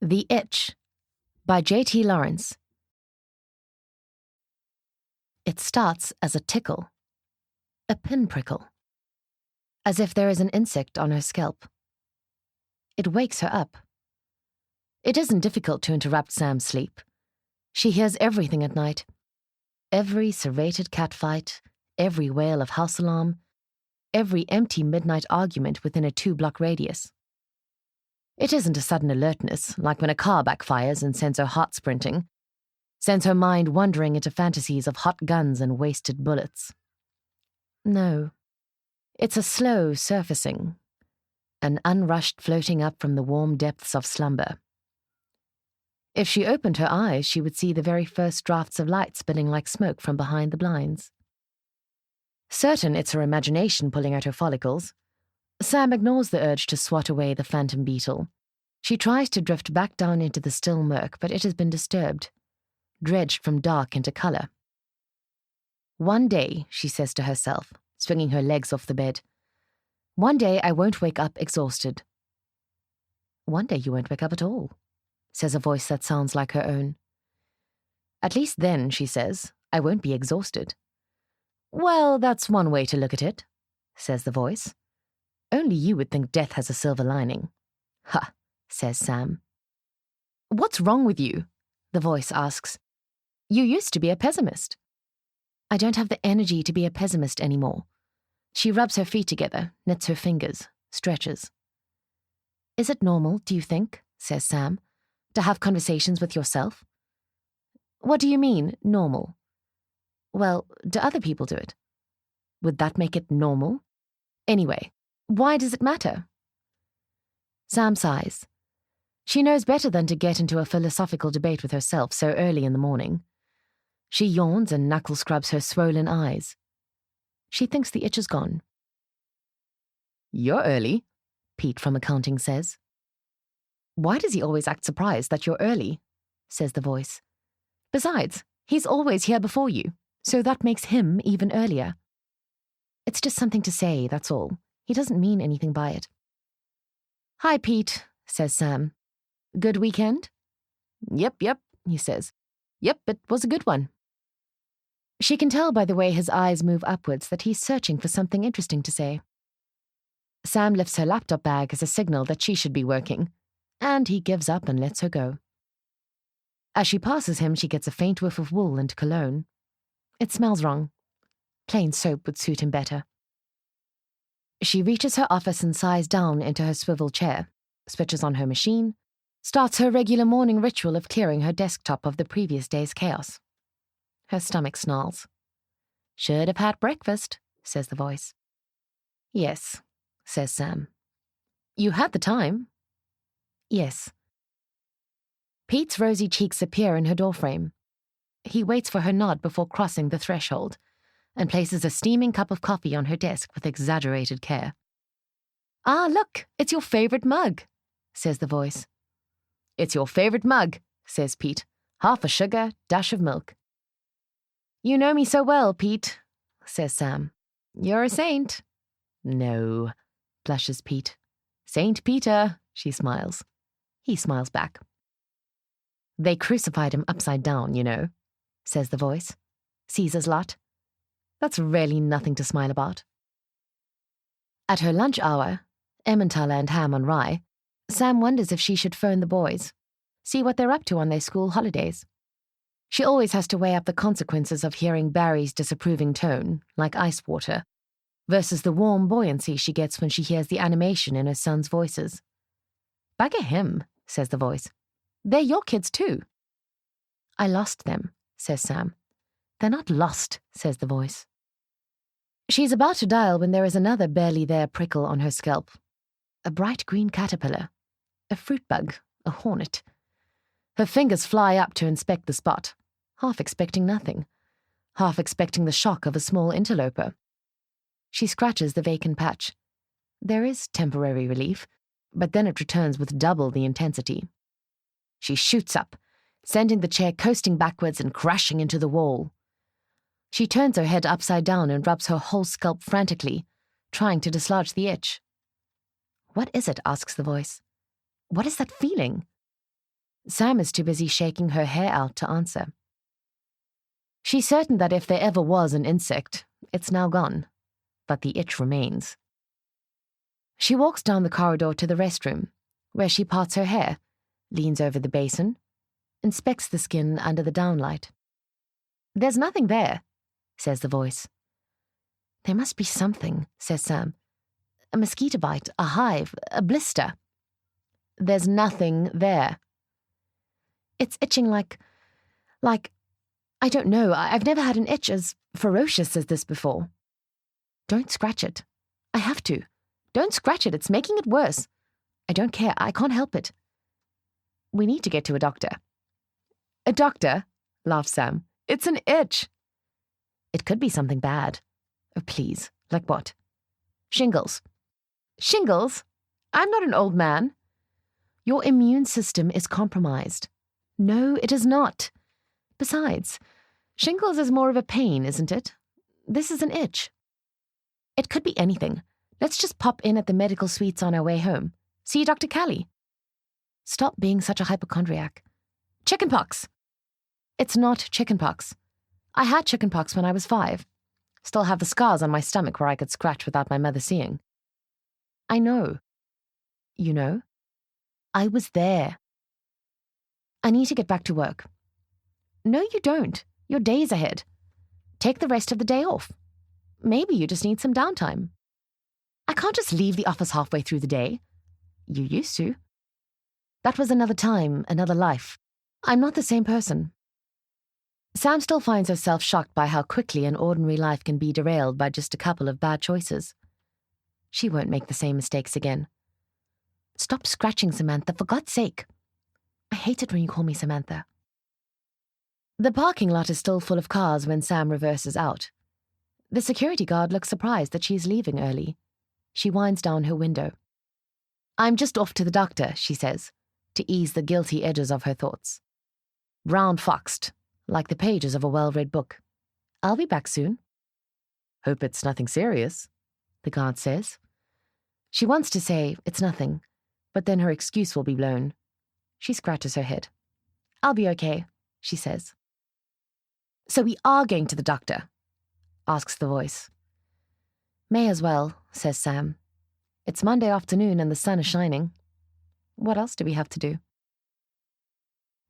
The Itch by J.T. Lawrence. It starts as a tickle, a pinprickle, as if there is an insect on her scalp. It wakes her up. It isn't difficult to interrupt Sam's sleep. She hears everything at night. Every serrated catfight, every wail of house alarm, every empty midnight argument within a 2-block radius. It isn't a sudden alertness, like when a car backfires and sends her heart sprinting, sends her mind wandering into fantasies of hot guns and wasted bullets. No, it's a slow surfacing, an unrushed floating up from the warm depths of slumber. If she opened her eyes, she would see the very first drafts of light spilling like smoke from behind the blinds. Certain it's her imagination pulling at her follicles, Sam ignores the urge to swat away the phantom beetle. She tries to drift back down into the still murk, but it has been disturbed, dredged from dark into color. One day, she says to herself, swinging her legs off the bed, one day I won't wake up exhausted. One day you won't wake up at all, says a voice that sounds like her own. At least then, she says, I won't be exhausted. Well, that's one way to look at it, says the voice. Only you would think death has a silver lining. Ha, says Sam. What's wrong with you? The voice asks. You used to be a pessimist. I don't have the energy to be a pessimist anymore. She rubs her feet together, knits her fingers, stretches. Is it normal, do you think, says Sam, to have conversations with yourself? What do you mean, normal? Well, do other people do it? Would that make it normal? Anyway, why does it matter? Sam sighs. She knows better than to get into a philosophical debate with herself so early in the morning. She yawns and knuckle scrubs her swollen eyes. She thinks the itch is gone. You're early, Pete from accounting says. Why does he always act surprised that you're early? Says the voice. Besides, he's always here before you, so that makes him even earlier. It's just something to say, that's all. He doesn't mean anything by it. Hi, Pete, says Sam. Good weekend? Yep, he says. Yep, it was a good one. She can tell by the way his eyes move upwards that he's searching for something interesting to say. Sam lifts her laptop bag as a signal that she should be working, and he gives up and lets her go. As she passes him, she gets a faint whiff of wool and cologne. It smells wrong. Plain soap would suit him better. She reaches her office and sighs down into her swivel chair, switches on her machine, starts her regular morning ritual of clearing her desktop of the previous day's chaos. Her stomach snarls. Should have had breakfast, says the voice. Yes, says Sam. You had the time. Yes. Pete's rosy cheeks appear in her doorframe. He waits for her nod before crossing the threshold, and places a steaming cup of coffee on her desk with exaggerated care. Ah, look, it's your favorite mug, says the voice. It's your favorite mug, says Pete. Half a sugar, dash of milk. You know me so well, Pete, says Sam. You're a saint. No, blushes Pete. Saint Peter, she smiles. He smiles back. They crucified him upside down, you know, says the voice. Caesar's lot. That's really nothing to smile about. At her lunch hour, Emmentaler and ham on rye, Sam wonders if she should phone the boys, see what they're up to on their school holidays. She always has to weigh up the consequences of hearing Barry's disapproving tone, like ice water, versus the warm buoyancy she gets when she hears the animation in her son's voices. Bugger him, says the voice. They're your kids too. I lost them, says Sam. They're not lost, says the voice. She's about to dial when there is another barely there prickle on her scalp. A bright green caterpillar. A fruit bug. A hornet. Her fingers fly up to inspect the spot, half expecting nothing, half expecting the shock of a small interloper. She scratches the vacant patch. There is temporary relief, but then it returns with double the intensity. She shoots up, sending the chair coasting backwards and crashing into the wall. She turns her head upside down and rubs her whole scalp frantically, trying to dislodge the itch. What is it? Asks the voice. What is that feeling? Sam is too busy shaking her hair out to answer. She's certain that if there ever was an insect, it's now gone, but the itch remains. She walks down the corridor to the restroom, where she parts her hair, leans over the basin, inspects the skin under the downlight. "There's nothing there," says the voice. "There must be something," says Sam. "A mosquito bite, a hive, a blister." "There's nothing there." "It's itching like, I don't know, I've never had an itch as ferocious as this before." "Don't scratch it." "I have to." "Don't scratch it, it's making it worse." "I don't care, I can't help it." "We need to get to a doctor." "A doctor?" laughs Sam. "It's an itch." "It could be something bad." "Oh, please, like what?" "Shingles." "Shingles? I'm not an old man." "Your immune system is compromised." "No, it is not. Besides, shingles is more of a pain, isn't it? This is an itch." "It could be anything. Let's just pop in at the medical suites on our way home. See Dr. Callie." "Stop being such a hypochondriac." "Chickenpox." "It's not chickenpox. I had chickenpox when I was 5. Still have the scars on my stomach where I could scratch without my mother seeing." "I know." "You know?" "I was there." "I need to get back to work." "No, you don't. Your day's ahead. Take the rest of the day off. Maybe you just need some downtime." "I can't just leave the office halfway through the day." "You used to." "That was another time, another life. I'm not the same person." Sam still finds herself shocked by how quickly an ordinary life can be derailed by just a couple of bad choices. She won't make the same mistakes again. "Stop scratching, Samantha, for God's sake." "I hate it when you call me Samantha." The parking lot is still full of cars when Sam reverses out. The security guard looks surprised that she is leaving early. She winds down her window. "I'm just off to the doctor," she says, to ease the guilty edges of her thoughts. Brown-foxed, like the pages of a well-read book. "I'll be back soon." "Hope it's nothing serious," the guard says. She wants to say, "It's nothing," but then her excuse will be blown. She scratches her head. "I'll be okay," she says. "So we are going to the doctor?" asks the voice. "May as well," says Sam. "It's Monday afternoon and the sun is shining. What else do we have to do?"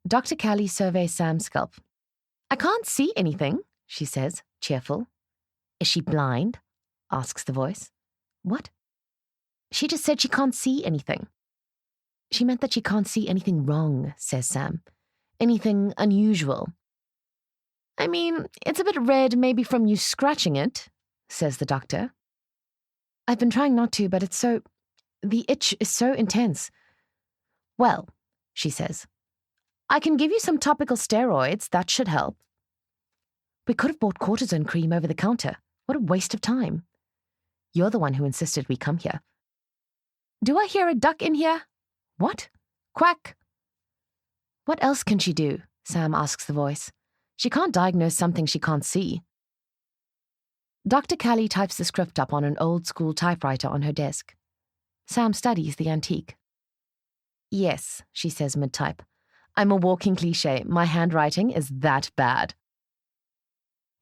Dr. Callie surveys Sam's scalp. "I can't see anything," she says, cheerful. "Is she blind?" asks the voice. "What?" "She just said she can't see anything." "She meant that she can't see anything wrong," says Sam. "Anything unusual." "I mean, it's a bit red maybe from you scratching it," says the doctor. "I've been trying not to, but the itch is so intense." "Well," she says, "I can give you some topical steroids. That should help." "We could have bought cortisone cream over the counter. What a waste of time." "You're the one who insisted we come here." "Do I hear a duck in here?" "What?" "Quack." "What else can she do?" Sam asks the voice. "She can't diagnose something she can't see." Dr. Callie types the script up on an old-school typewriter on her desk. Sam studies the antique. "Yes," she says mid-type. "I'm a walking cliché. My handwriting is that bad."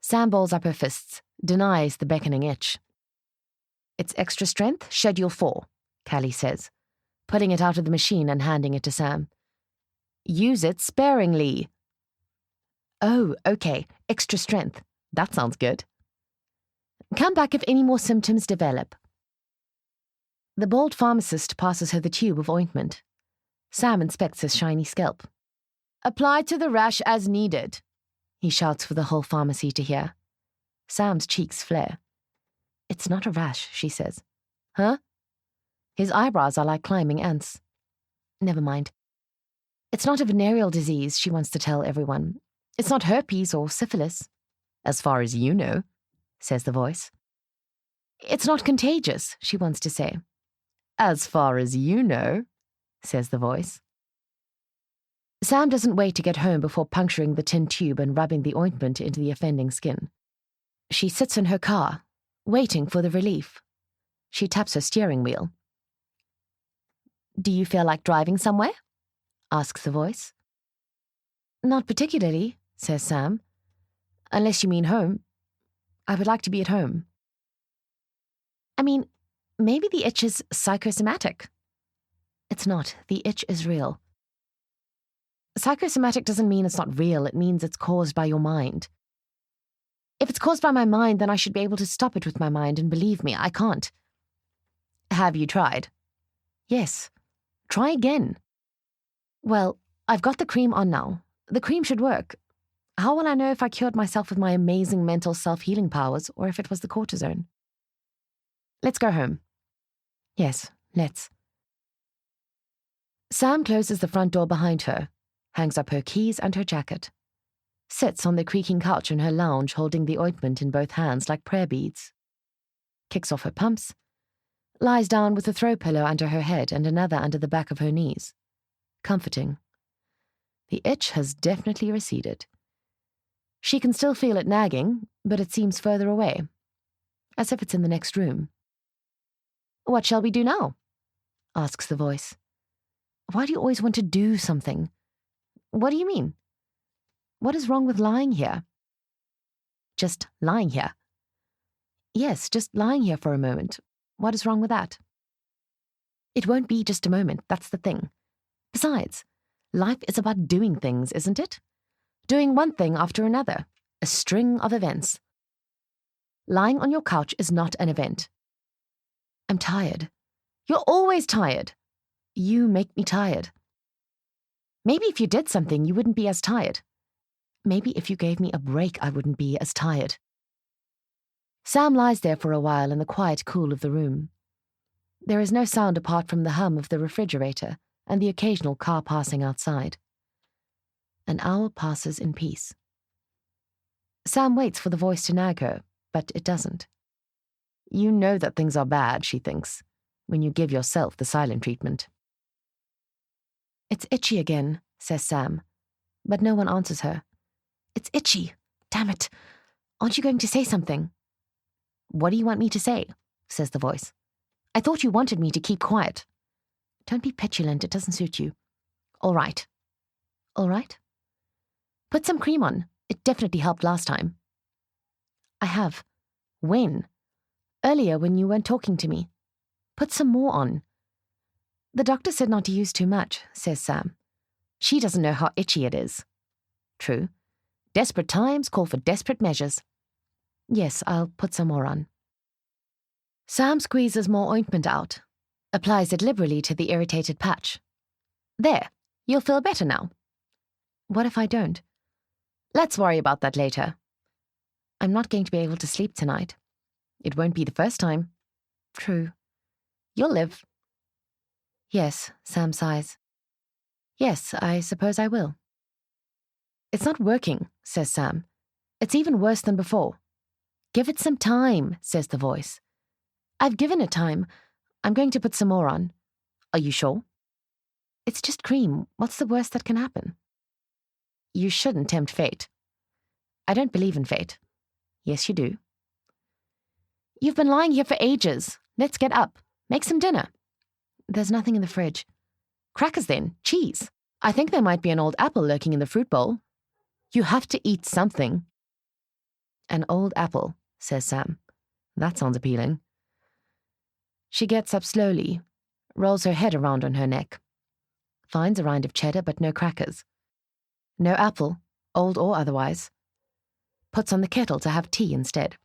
Sam balls up her fists, denies the beckoning itch. "It's extra strength, schedule 4, Callie says, putting it out of the machine and handing it to Sam. "Use it sparingly." "Oh, okay, extra strength. That sounds good." "Come back if any more symptoms develop." The bald pharmacist passes her the tube of ointment. Sam inspects his shiny scalp. "Apply to the rash as needed," he shouts for the whole pharmacy to hear. Sam's cheeks flare. "It's not a rash," she says. "Huh?" His eyebrows are like climbing ants. Never mind. "It's not a venereal disease," she wants to tell everyone. "It's not herpes or syphilis." "As far as you know," says the voice. "It's not contagious," she wants to say. "As far as you know," says the voice. Sam doesn't wait to get home before puncturing the tin tube and rubbing the ointment into the offending skin. She sits in her car, waiting for the relief. She taps her steering wheel. "Do you feel like driving somewhere?" asks the voice. Not particularly, says Sam. Unless you mean home. I would like to be at home. I mean, maybe the itch is psychosomatic. It's not. The itch is real. Psychosomatic doesn't mean it's not real. It means it's caused by your mind. If it's caused by my mind, then I should be able to stop it with my mind, and believe me, I can't. Have you tried? Yes. Try again. Well, I've got the cream on now. The cream should work. How will I know if I cured myself with my amazing mental self-healing powers or if it was the cortisone? Let's go home. Yes, let's. Sam closes the front door behind her, hangs up her keys and her jacket, sits on the creaking couch in her lounge holding the ointment in both hands like prayer beads, kicks off her pumps, lies down with a throw pillow under her head and another under the back of her knees. Comforting. The itch has definitely receded. She can still feel it nagging, but it seems further away, as if it's in the next room. What shall we do now? Asks the voice. Why do you always want to do something? What do you mean? What is wrong with lying here? Just lying here. Yes, just lying here for a moment. What is wrong with that? It won't be just a moment, that's the thing. Besides, life is about doing things, isn't it? Doing one thing after another, a string of events. Lying on your couch is not an event. I'm tired. You're always tired. You make me tired. Maybe if you did something, you wouldn't be as tired. Maybe if you gave me a break, I wouldn't be as tired. Sam lies there for a while in the quiet cool of the room. There is no sound apart from the hum of the refrigerator and the occasional car passing outside. An hour passes in peace. Sam waits for the voice to nag her, but it doesn't. You know that things are bad, she thinks, when you give yourself the silent treatment. It's itchy again, says Sam, but no one answers her. It's itchy. Damn it. Aren't you going to say something? What do you want me to say? Says the voice. I thought you wanted me to keep quiet. Don't be petulant, it doesn't suit you. All right. All right? Put some cream on. It definitely helped last time. I have. When? Earlier when you weren't talking to me. Put some more on. The doctor said not to use too much, says Sam. She doesn't know how itchy it is. True. Desperate times call for desperate measures. Yes, I'll put some more on. Sam squeezes more ointment out, applies it liberally to the irritated patch. There, you'll feel better now. What if I don't? Let's worry about that later. I'm not going to be able to sleep tonight. It won't be the first time. True. You'll live. Yes, Sam sighs. Yes, I suppose I will. It's not working, says Sam. It's even worse than before. Give it some time, says the voice. I've given it time. I'm going to put some more on. Are you sure? It's just cream. What's the worst that can happen? You shouldn't tempt fate. I don't believe in fate. Yes, you do. You've been lying here for ages. Let's get up. Make some dinner. There's nothing in the fridge. Crackers then. Cheese. I think there might be an old apple lurking in the fruit bowl. You have to eat something. An old apple, says Sam. That sounds appealing. She gets up slowly, rolls her head around on her neck, finds a rind of cheddar but no crackers. No apple, old or otherwise. Puts on the kettle to have tea instead.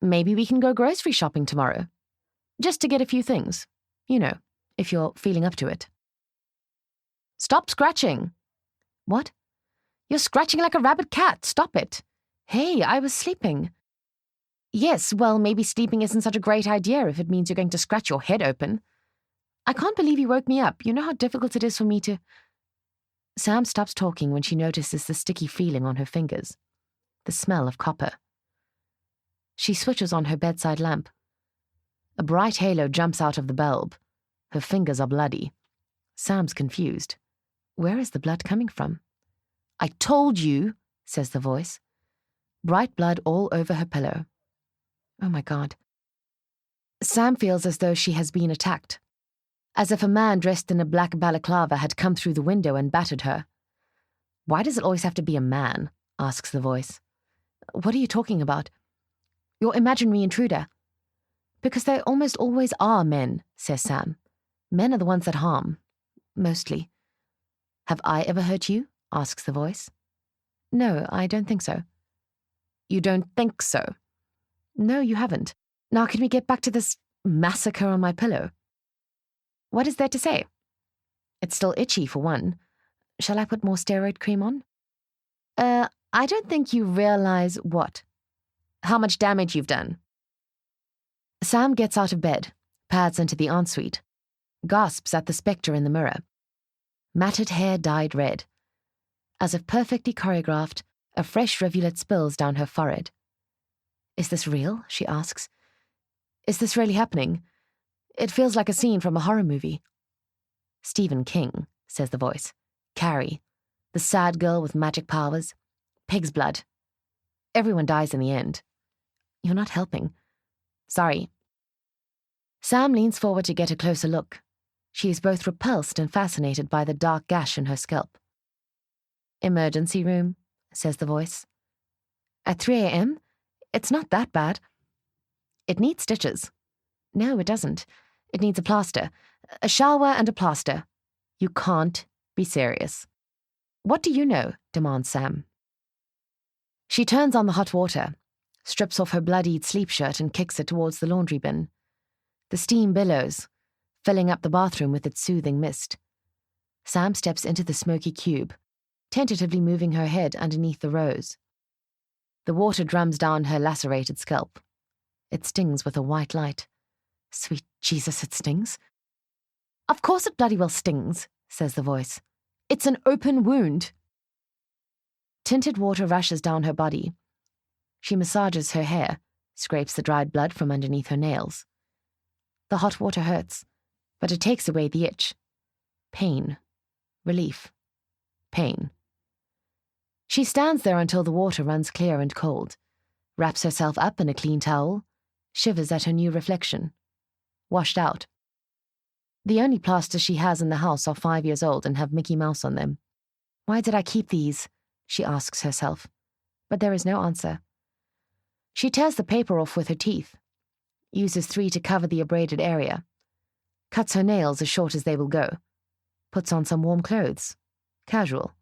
Maybe we can go grocery shopping tomorrow. Just to get a few things. You know, if you're feeling up to it. Stop scratching. What? You're scratching like a rabid cat. Stop it. Hey, I was sleeping. Yes, well, maybe sleeping isn't such a great idea if it means you're going to scratch your head open. I can't believe you woke me up. You know how difficult it is for me to... Sam stops talking when she notices the sticky feeling on her fingers. The smell of copper. She switches on her bedside lamp. A bright halo jumps out of the bulb. Her fingers are bloody. Sam's confused. Where is the blood coming from? I told you, says the voice. Bright blood all over her pillow. Oh my God. Sam feels as though she has been attacked. As if a man dressed in a black balaclava had come through the window and battered her. Why does it always have to be a man? Asks the voice. What are you talking about? Your imaginary intruder. Because they almost always are men, says Sam. Men are the ones that harm. Mostly. Have I ever hurt you? Asks the voice. No, I don't think so. You don't think so? No, you haven't. Now can we get back to this massacre on my pillow? What is there to say? It's still itchy, for one. Shall I put more steroid cream on? I don't think you realize what? How much damage you've done. Sam gets out of bed, pads into the ensuite, gasps at the spectre in the mirror. Matted hair dyed red. As if perfectly choreographed, a fresh rivulet spills down her forehead. Is this real? She asks. Is this really happening? It feels like a scene from a horror movie. Stephen King, says the voice. Carrie, the sad girl with magic powers. Pig's blood. Everyone dies in the end. You're not helping. Sorry. Sam leans forward to get a closer look. She is both repulsed and fascinated by the dark gash in her scalp. Emergency room, says the voice. At 3 a.m.? It's not that bad. It needs stitches. No, it doesn't. It needs a plaster. A shower and a plaster. You can't be serious. What do you know? Demands Sam. She turns on the hot water, strips off her bloodied sleep shirt and kicks it towards the laundry bin. The steam billows, filling up the bathroom with its soothing mist. Sam steps into the smoky cube, tentatively moving her head underneath the rose. The water drums down her lacerated scalp. It stings with a white light. Sweet Jesus, it stings. Of course it bloody well stings, says the voice. It's an open wound. Tinted water rushes down her body. She massages her hair, scrapes the dried blood from underneath her nails. The hot water hurts, but it takes away the itch. Pain. Relief. Pain. She stands there until the water runs clear and cold, wraps herself up in a clean towel, shivers at her new reflection. Washed out. The only plasters she has in the house are 5 years old and have Mickey Mouse on them. Why did I keep these? She asks herself. But there is no answer. She tears the paper off with her teeth, uses 3 to cover the abraded area, cuts her nails as short as they will go, puts on some warm clothes. Casual.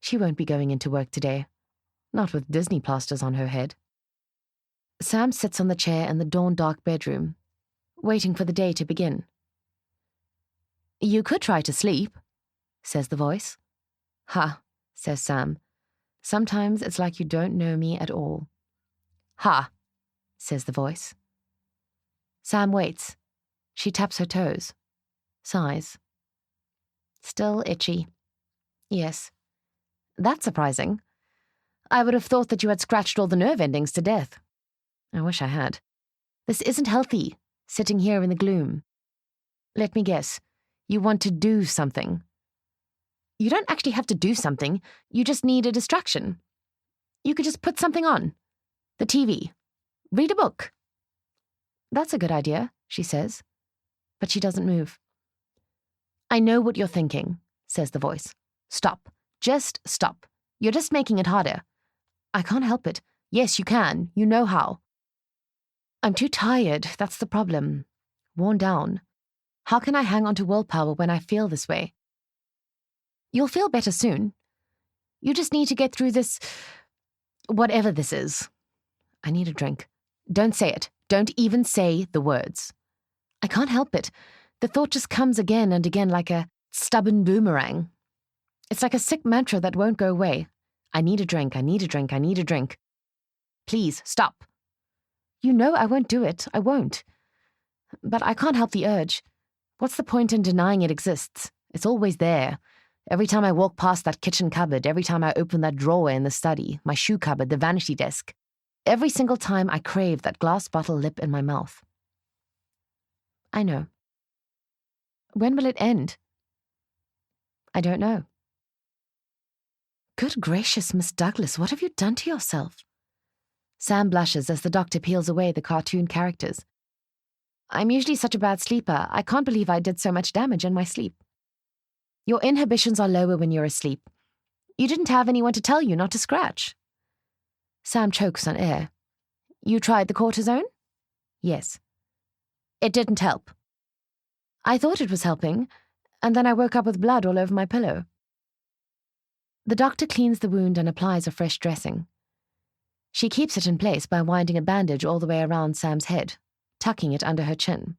She won't be going into work today. Not with Disney plasters on her head. Sam sits on the chair in the dawn-dark bedroom, waiting for the day to begin. You could try to sleep, says the voice. Ha, says Sam. Sometimes it's like you don't know me at all. Ha, says the voice. Sam waits. She taps her toes. Sighs. Still itchy. Yes. That's surprising. I would have thought that you had scratched all the nerve endings to death. I wish I had. This isn't healthy, sitting here in the gloom. Let me guess. You want to do something. You don't actually have to do something. You just need a distraction. You could just put something on. The TV. Read a book. That's a good idea, she says. But she doesn't move. I know what you're thinking, says the voice. Stop. Just stop. You're just making it harder. I can't help it. Yes, you can. You know how. I'm too tired. That's the problem. Worn down. How can I hang on to willpower when I feel this way? You'll feel better soon. You just need to get through this, whatever this is. I need a drink. Don't say it. Don't even say the words. I can't help it. The thought just comes again and again like a stubborn boomerang. It's like a sick mantra that won't go away. I need a drink. I need a drink. I need a drink. Please, stop. You know I won't do it. I won't. But I can't help the urge. What's the point in denying it exists? It's always there. Every time I walk past that kitchen cupboard, every time I open that drawer in the study, my shoe cupboard, the vanity desk, every single time I crave that glass bottle lip in my mouth. I know. When will it end? I don't know. Good gracious, Miss Douglas, what have you done to yourself? Sam blushes as the doctor peels away the cartoon characters. I'm usually such a bad sleeper. I can't believe I did so much damage in my sleep. Your inhibitions are lower when you're asleep. You didn't have anyone to tell you not to scratch. Sam chokes on air. You tried the cortisone? Yes. It didn't help. I thought it was helping, and then I woke up with blood all over my pillow. The doctor cleans the wound and applies a fresh dressing. She keeps it in place by winding a bandage all the way around Sam's head, tucking it under her chin.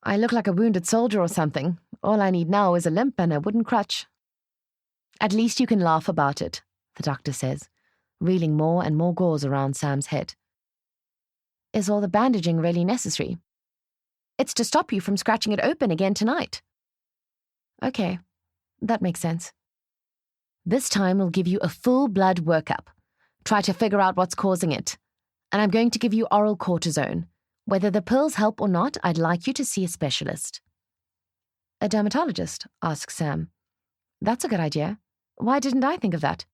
I look like a wounded soldier or something. All I need now is a limp and a wooden crutch. At least you can laugh about it, the doctor says, reeling more and more gauze around Sam's head. Is all the bandaging really necessary? It's to stop you from scratching it open again tonight. Okay, that makes sense. This time we'll give you a full blood workup. Try to figure out what's causing it. And I'm going to give you oral cortisone. Whether the pills help or not, I'd like you to see a specialist. A dermatologist? Asks Sam. That's a good idea. Why didn't I think of that?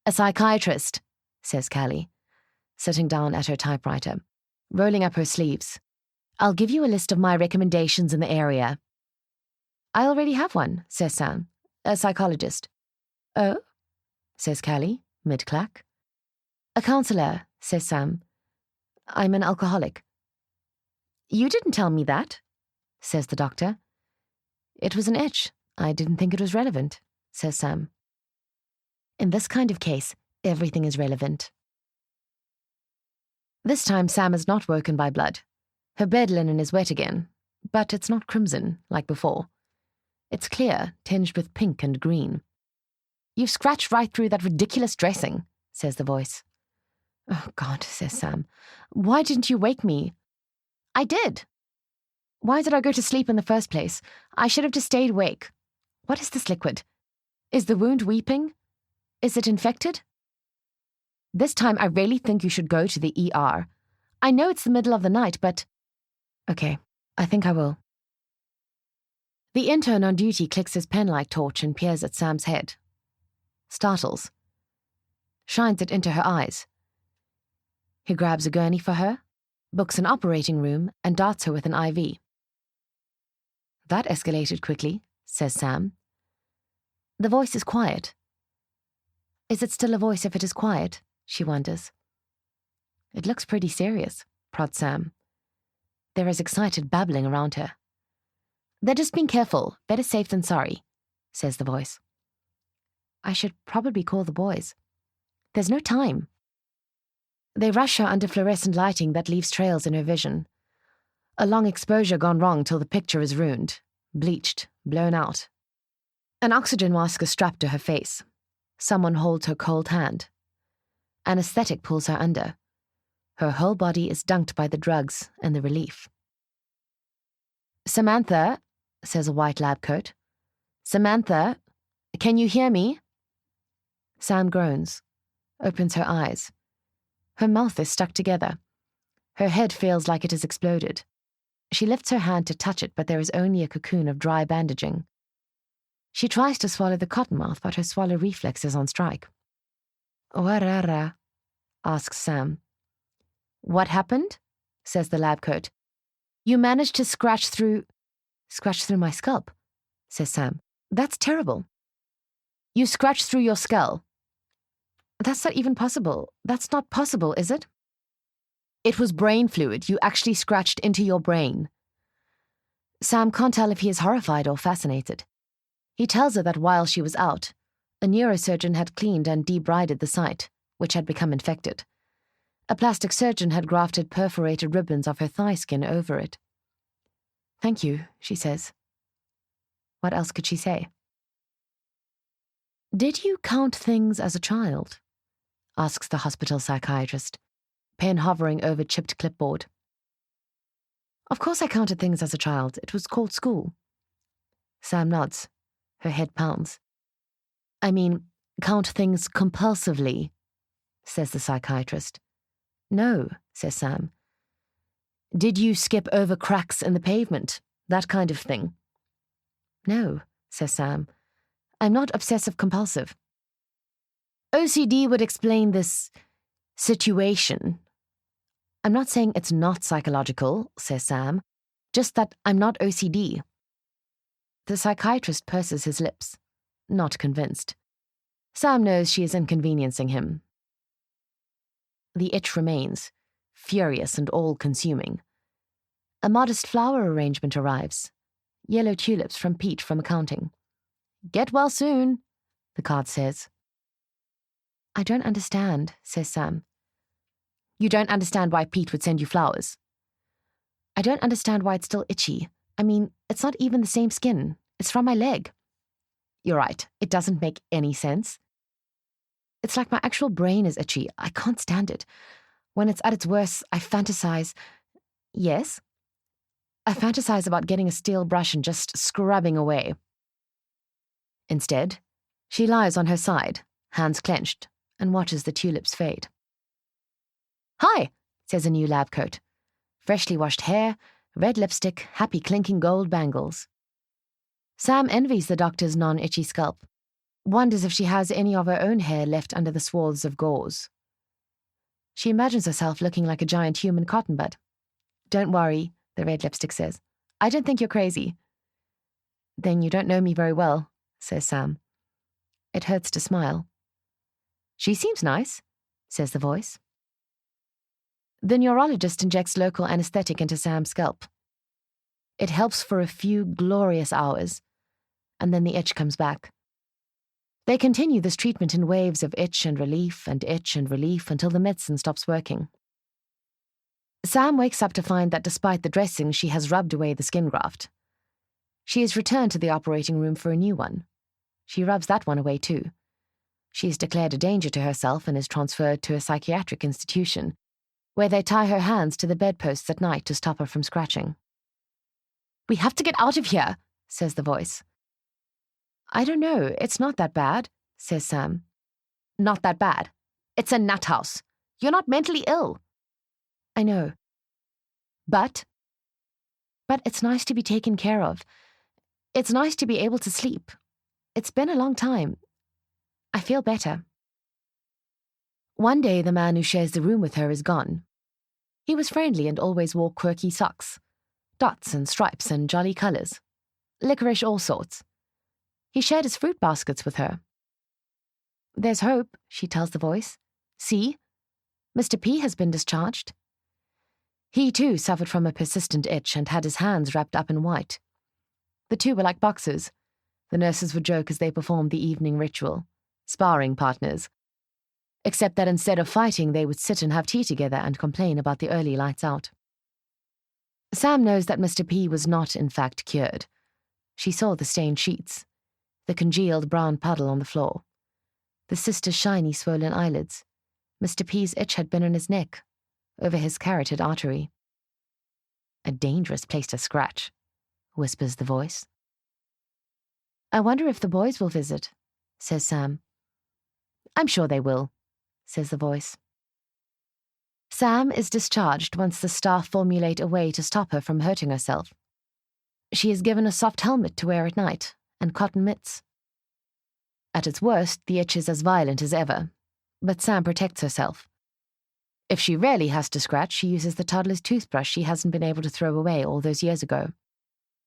A psychiatrist, says Callie, sitting down at her typewriter, rolling up her sleeves. I'll give you a list of my recommendations in the area. I already have one, says Sam. A psychologist. Oh, says Callie, mid-clack. A counselor, says Sam. I'm an alcoholic. You didn't tell me that, says the doctor. It was an itch. I didn't think it was relevant, says Sam. In this kind of case, everything is relevant. This time Sam is not woken by blood. Her bed linen is wet again, but it's not crimson like before. It's clear, tinged with pink and green. You've scratched right through that ridiculous dressing, says the voice. Oh, God, says Sam. Why didn't you wake me? I did. Why did I go to sleep in the first place? I should have just stayed awake. What is this liquid? Is the wound weeping? Is it infected? This time I really think you should go to the ER. I know it's the middle of the night, but... Okay, I think I will. The intern on duty clicks his pen-like torch and peers at Sam's head. Startles. Shines it into her eyes. He grabs a gurney for her, books an operating room, and darts her with an IV. That escalated quickly, says Sam. The voice is quiet. Is it still a voice if it is quiet? She wonders. It looks pretty serious, prods Sam. There is excited babbling around her. They're just being careful, better safe than sorry, says the voice. I should probably call the boys. There's no time. They rush her under fluorescent lighting that leaves trails in her vision. A long exposure gone wrong till the picture is ruined, bleached, blown out. An oxygen mask is strapped to her face. Someone holds her cold hand. Anesthetic pulls her under. Her whole body is dunked by the drugs and the relief. Samantha, says a white lab coat. Samantha, can you hear me? Sam groans, opens her eyes. Her mouth is stuck together. Her head feels like it has exploded. She lifts her hand to touch it, but there is only a cocoon of dry bandaging. She tries to swallow the cotton mouth, but her swallow reflex is on strike. Warara, asks Sam. What happened? Says the lab coat. You managed to scratch through my scalp, says Sam. That's terrible. You scratched through your skull. That's not even possible. That's not possible, is it? It was brain fluid. You actually scratched into your brain. Sam can't tell if he is horrified or fascinated. He tells her that while she was out, a neurosurgeon had cleaned and debrided the site, which had become infected. A plastic surgeon had grafted perforated ribbons of her thigh skin over it. Thank you, she says. What else could she say? Did you count things as a child? Asks the hospital psychiatrist, pen hovering over chipped clipboard. Of course I counted things as a child. It was called school. Sam nods. Her head pounds. I mean, count things compulsively, says the psychiatrist. No, says Sam. Did you skip over cracks in the pavement? That kind of thing. No, says Sam. I'm not obsessive-compulsive. OCD would explain this situation. I'm not saying it's not psychological, says Sam, just that I'm not OCD. The psychiatrist purses his lips, not convinced. Sam knows she is inconveniencing him. The itch remains, furious and all-consuming. A modest flower arrangement arrives. Yellow tulips from Pete from accounting. "Get well soon," the card says. "I don't understand," says Sam. "You don't understand why Pete would send you flowers?" "I don't understand why it's still itchy. I mean, it's not even the same skin. It's from my leg." "You're right. It doesn't make any sense." "It's like my actual brain is itchy. I can't stand it. When it's at its worst, I fantasize." "Yes?" "I fantasize about getting a steel brush and just scrubbing away." Instead, she lies on her side, hands clenched, and watches the tulips fade. "Hi," says a new lab coat. Freshly washed hair, red lipstick, happy clinking gold bangles. Sam envies the doctor's non-itchy scalp, wonders if she has any of her own hair left under the swaths of gauze. She imagines herself looking like a giant human cotton bud. "Don't worry," the red lipstick says. "I don't think you're crazy." "Then you don't know me very well," says Sam. It hurts to smile. "She seems nice," says the voice. The neurologist injects local anesthetic into Sam's scalp. It helps for a few glorious hours, and then the itch comes back. They continue this treatment in waves of itch and relief until the medicine stops working. Sam wakes up to find that despite the dressing, she has rubbed away the skin graft. She is returned to the operating room for a new one. She rubs that one away too. She is declared a danger to herself and is transferred to a psychiatric institution, where they tie her hands to the bedposts at night to stop her from scratching. "We have to get out of here," says the voice. "I don't know, it's not that bad," says Sam. "Not that bad. It's a nut house. You're not mentally ill." "I know. But it's nice to be taken care of. It's nice to be able to sleep. It's been a long time. I feel better." One day the man who shares the room with her is gone. He was friendly and always wore quirky socks. Dots and stripes and jolly colours. Licorice all sorts. He shared his fruit baskets with her. "There's hope," she tells the voice. "See? Mr. P has been discharged." He too suffered from a persistent itch and had his hands wrapped up in white. The two were like boxers. The nurses would joke as they performed the evening ritual. Sparring partners. Except that instead of fighting, they would sit and have tea together and complain about the early lights out. Sam knows that Mr. P was not, in fact, cured. She saw the stained sheets, the congealed brown puddle on the floor, the sister's shiny, swollen eyelids. Mr. P's itch had been in his neck, over his carotid artery. "A dangerous place to scratch," whispers the voice. "I wonder if the boys will visit," says Sam. "I'm sure they will," says the voice. Sam is discharged once the staff formulate a way to stop her from hurting herself. She is given a soft helmet to wear at night, and cotton mitts. At its worst, the itch is as violent as ever, but Sam protects herself. If she rarely has to scratch, she uses the toddler's toothbrush she hasn't been able to throw away all those years ago.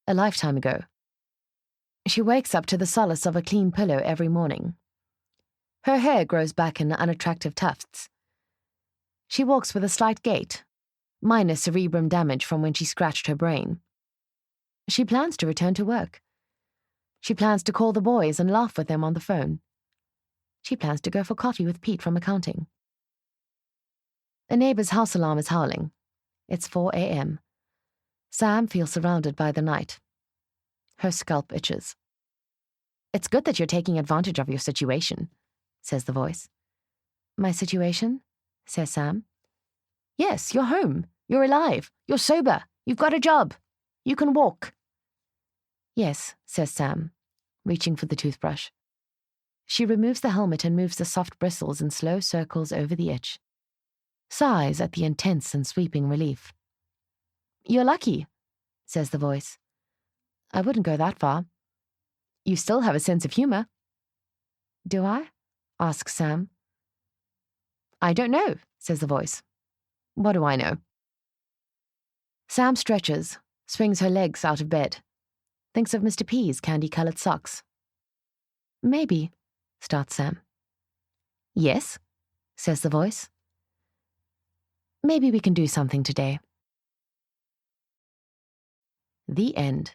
A lifetime ago. She wakes up to the solace of a clean pillow every morning. Her hair grows back in unattractive tufts. She walks with a slight gait, minor cerebrum damage from when she scratched her brain. She plans to return to work. She plans to call the boys and laugh with them on the phone. She plans to go for coffee with Pete from accounting. A neighbor's house alarm is howling. It's 4 a.m. Sam feels surrounded by the night. Her scalp itches. "It's good that you're taking advantage of your situation," says the voice. "My situation?" says Sam. "Yes, you're home. You're alive. You're sober. You've got a job. You can walk." "Yes," says Sam, reaching for the toothbrush. She removes the helmet and moves the soft bristles in slow circles over the itch. Sighs at the intense and sweeping relief. "You're lucky," says the voice. "I wouldn't go that far." "You still have a sense of humor." "Do I?" asks Sam. "I don't know," says the voice. "What do I know?" Sam stretches, swings her legs out of bed, thinks of Mr. P's candy-colored socks. "Maybe," starts Sam. Yes, says the voice. Maybe we can do something today. The end.